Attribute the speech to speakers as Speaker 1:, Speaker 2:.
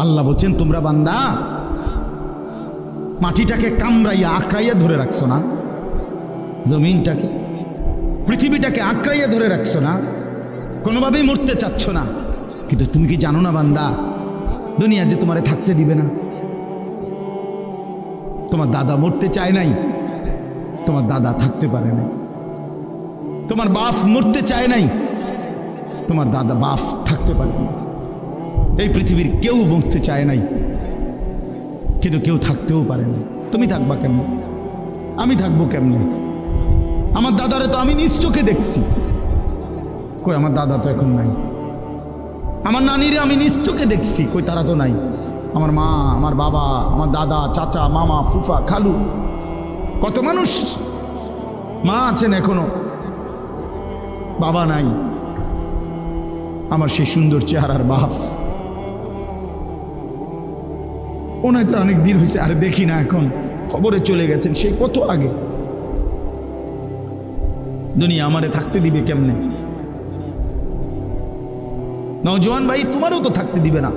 Speaker 1: আল্লাহ বলছেন তোমরা বান্দা মাটিটাকে কামড়াইয়া আঁকড়াইয়া ধরে রাখছো না, জমিনটাকে পৃথিবীটাকে আঁকড়াইয়া ধরে রাখছো না, কোনোভাবেই মরতে চাচ্ছ না। কিন্তু তুমি কি জানো না বান্দা, দুনিয়া যে তোমারে থাকতে দিবে না। তোমার দাদা মরতে চায় নাই, তোমার দাদা থাকতে পারে নাই। তোমার বাপ মরতে চায় নাই, তোমার দাদা বাপ থাকতে পারে না। এই পৃথিবীর কেউ মরতে চায় নাই, কিন্তু কেউ থাকতেও পারে না। তুমি থাকবা কেমনে? আমি থাকবো কেমনে? আমার দাদারে তো আমি নিজ চোখে দেখছি, কই আমার দাদা তো এখন নাই। আমার নানিরে আমি নিজ চোখে দেখছি, কই তারা তো নাই। আমার মা, আমার বাবা, আমার দাদা, চাচা, মামা, ফুফা, খালু, কত মানুষ। মা আছেন এখনো, বাবা নাই। আমার সেই সুন্দর চেহারার বাপ, ওনায় তো অনেক দিন হয়েছে আর দেখি না, এখন খবরে চলে গেছেন সেই কত আগে। দুনিয়া আমারে থাকতে দিবে কেমনে? নওজোয়ান ভাই, তোমারও তো থাকতে দিবে না।